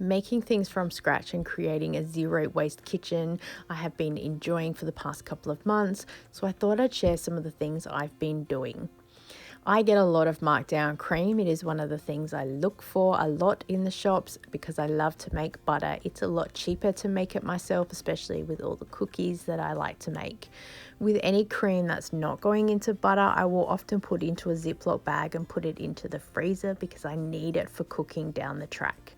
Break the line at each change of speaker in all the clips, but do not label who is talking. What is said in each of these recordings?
Making things from scratch and creating a zero waste kitchen I have been enjoying for the past couple of months, so I thought I'd share some of the things I've been doing. I get a lot of markdown cream. It is one of the things I look for a lot in the shops because I love to make butter. It's a lot cheaper to make it myself, especially with all the cookies that I like to make. With any cream that's not going into butter, I will often put into a Ziploc bag and put it into the freezer because I need it for cooking down the track.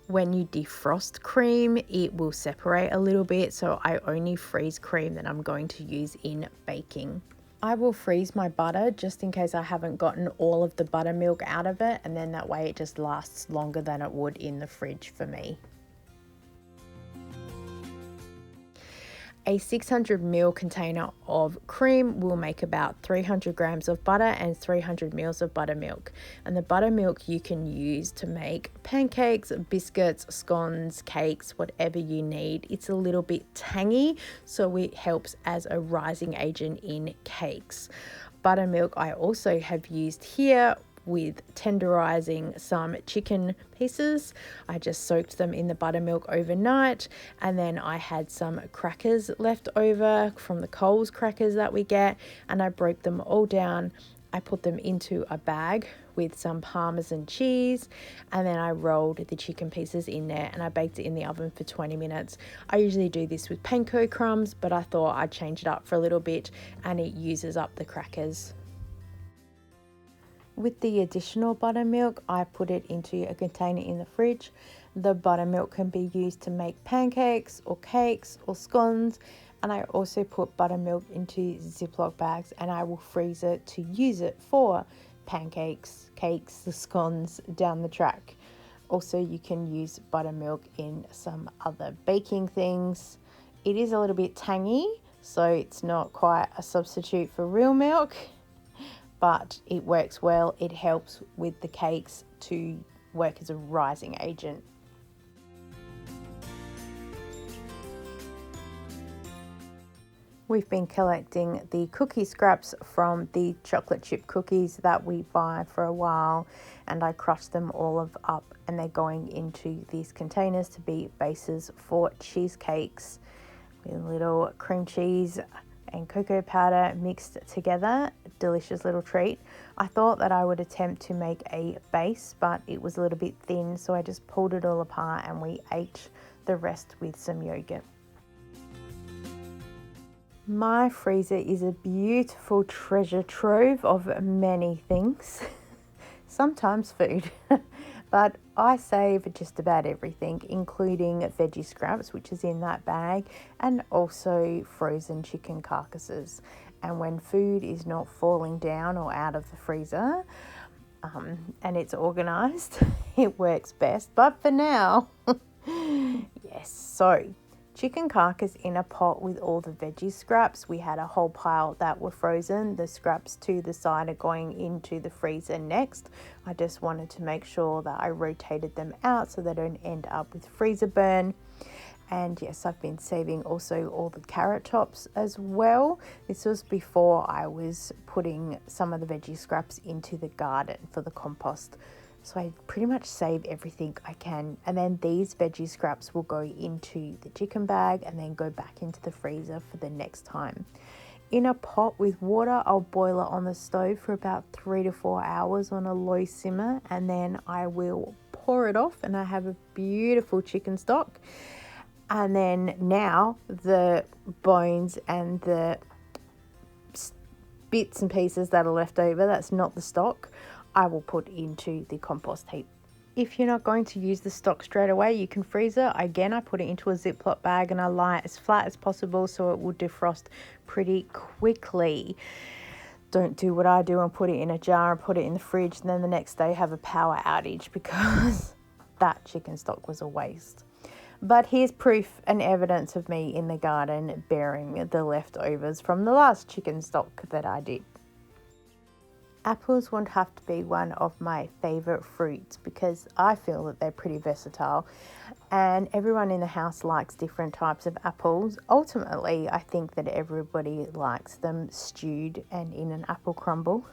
When you defrost cream, it will separate a little bit, so I only freeze cream that I'm going to use in baking. I will freeze my butter just in case I haven't gotten all of the buttermilk out of it, and then that way it just lasts longer than it would in the fridge for me. A 600ml container of cream will make about 300 grams of butter and 300 mils of buttermilk. And the buttermilk you can use to make pancakes, biscuits, scones, cakes, whatever you need. It's a little bit tangy, so it helps as a rising agent in cakes. Buttermilk I also have used here with tenderizing some chicken pieces. I just soaked them in the buttermilk overnight, and then I had some crackers left over from the Coles crackers that we get, and I broke them all down. I put them into a bag with some Parmesan cheese, and then I rolled the chicken pieces in there and I baked it in the oven for 20 minutes. I usually do this with panko crumbs, but I thought I'd change it up for a little bit, and it uses up the crackers. With the additional buttermilk, I put it into a container in the fridge. The buttermilk can be used to make pancakes or cakes or scones, and I also put buttermilk into Ziploc bags, and I will freeze it to use it for pancakes, cakes, the scones down the track. Also, you can use buttermilk in some other baking things. It is a little bit tangy, so it's not quite a substitute for real milk, but it works well. It helps with the cakes to work as a rising agent. We've been collecting the cookie scraps from the chocolate chip cookies that we buy for a while, and I crushed them all up, and they're going into these containers to be bases for cheesecakes with a little cream cheese and cocoa powder mixed together. Delicious little treat. I thought that I would attempt to make a base, but it was a little bit thin, so I just pulled it all apart and we ate the rest with some yogurt. My freezer is a beautiful treasure trove of many things, sometimes food, but I save just about everything, including veggie scraps, which is in that bag, and also frozen chicken carcasses. And when food is not falling down or out of the freezer, and it's organized, it works best. But for now, yes, so chicken carcass in a pot with all the veggie scraps. We had a whole pile that were frozen. The scraps to the side are going into the freezer next. I just wanted to make sure that I rotated them out so they don't end up with freezer burn. And yes, I've been saving also all the carrot tops as well. This was before I was putting some of the veggie scraps into the garden for the compost. So I pretty much save everything I can. And then these veggie scraps will go into the chicken bag and then go back into the freezer for the next time. In a pot with water, I'll boil it on the stove for about 3 to 4 hours on a low simmer. And then I will pour it off and I have a beautiful chicken stock. And then now the bones and the bits and pieces that are left over, that's not the stock, I will put into the compost heap. If you're not going to use the stock straight away, you can freeze it. Again, I put it into a Ziploc bag and I lie it as flat as possible so it will defrost pretty quickly. Don't do what I do and put it in a jar and put it in the fridge and then the next day have a power outage because that chicken stock was a waste. But here's proof and evidence of me in the garden bearing the leftovers from the last chicken stock that I did. Apples would have to be one of my favourite fruits because I feel that they're pretty versatile and everyone in the house likes different types of apples. Ultimately, I think that everybody likes them stewed and in an apple crumble.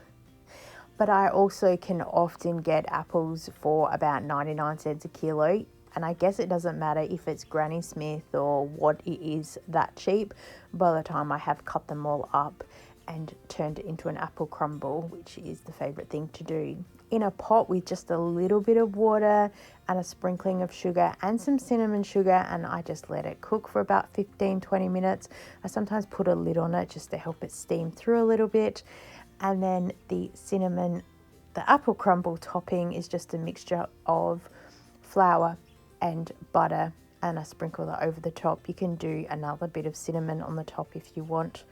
But I also can often get apples for about 99 cents a kilo. And I guess it doesn't matter if it's Granny Smith or what it is that cheap. By the time I have cut them all up and turned it into an apple crumble, which is the favorite thing to do, in a pot with just a little bit of water and a sprinkling of sugar and some cinnamon sugar, and I just let it cook for about 15-20 minutes. I sometimes put a lid on it just to help it steam through a little bit. And then the apple crumble topping is just a mixture of flour and butter, and I sprinkle that over the top. You can do another bit of cinnamon on the top if you want,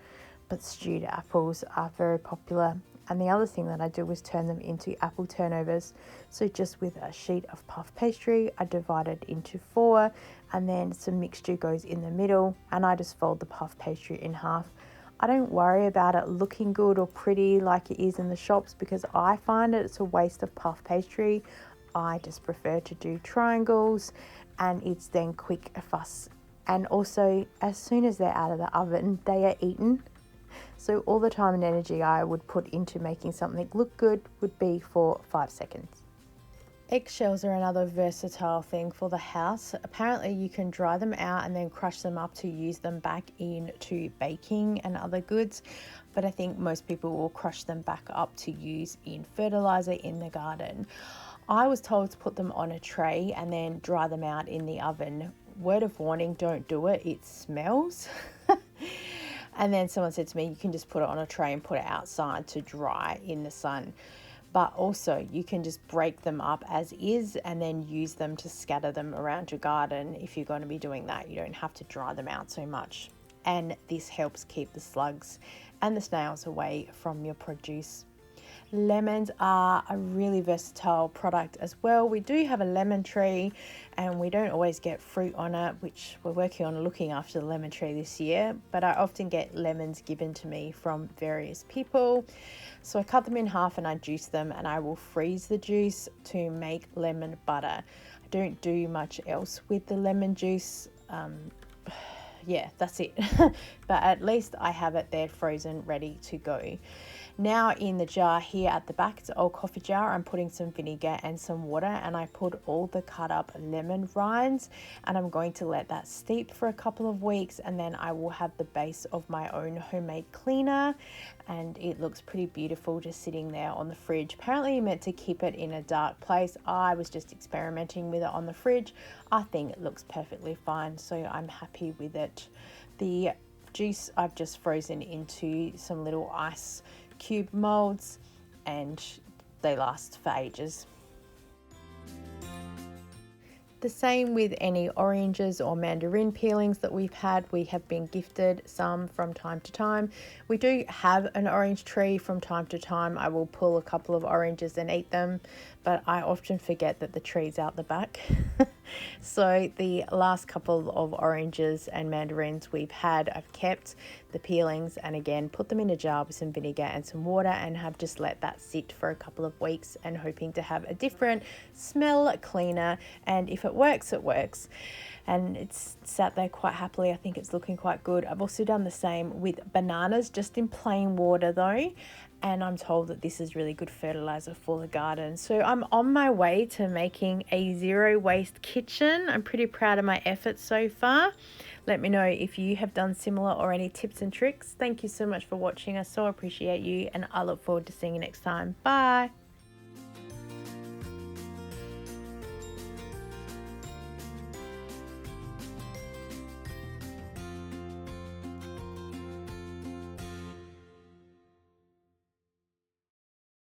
but stewed apples are very popular. And the other thing that I do is turn them into apple turnovers. So just with a sheet of puff pastry, I divide it into 4, and then some mixture goes in the middle, and I just fold the puff pastry in half. I don't worry about it looking good or pretty like it is in the shops, because I find it's a waste of puff pastry. I just prefer to do triangles, and it's then quick fuss. And also, as soon as they're out of the oven, they are eaten. So all the time and energy I would put into making something look good would be for 5 seconds. Eggshells are another versatile thing for the house. Apparently you can dry them out and then crush them up to use them back into baking and other goods, but I think most people will crush them back up to use in fertilizer in the garden. I was told to put them on a tray and then dry them out in the oven. Word of warning, don't do it, it smells. And then someone said to me, you can just put it on a tray and put it outside to dry in the sun. But also you can just break them up as is and then use them to scatter them around your garden. If you're going to be doing that, you don't have to dry them out so much. And this helps keep the slugs and the snails away from your produce. Lemons are a really versatile product as well. We do have a lemon tree and we don't always get fruit on it, which we're working on looking after the lemon tree this year, but I often get lemons given to me from various people. So I cut them in half and I juice them, and I will freeze the juice to make lemon butter. I don't do much else with the lemon juice. Yeah, that's it. But at least I have it there frozen, ready to go. Now in the jar here at the back, it's an old coffee jar, I'm putting some vinegar and some water, and I put all the cut up lemon rinds, and I'm going to let that steep for a couple of weeks, and then I will have the base of my own homemade cleaner, and it looks pretty beautiful just sitting there on the fridge. Apparently you're meant to keep it in a dark place. I was just experimenting with it on the fridge. I think it looks perfectly fine, so I'm happy with it. The juice I've just frozen into some little ice cube molds, and they last for ages. The same with any oranges or mandarin peelings that we've had. We have been gifted some from time to time. We do have an orange tree. From time to time I will pull a couple of oranges and eat them, but I often forget that the tree's out the back. So the last couple of oranges and mandarins we've had, I've kept the peelings and again put them in a jar with some vinegar and some water, and have just let that sit for a couple of weeks, and hoping to have a different smell cleaner. And if it works, it works. And it's sat there quite happily. I think it's looking quite good. I've also done the same with bananas, just in plain water though. And I'm told that this is really good fertilizer for the garden. So I'm on my way to making a zero waste kitchen. I'm pretty proud of my efforts so far. Let me know if you have done similar or any tips and tricks. Thank you so much for watching. I so appreciate you, and I look forward to seeing you next time. Bye.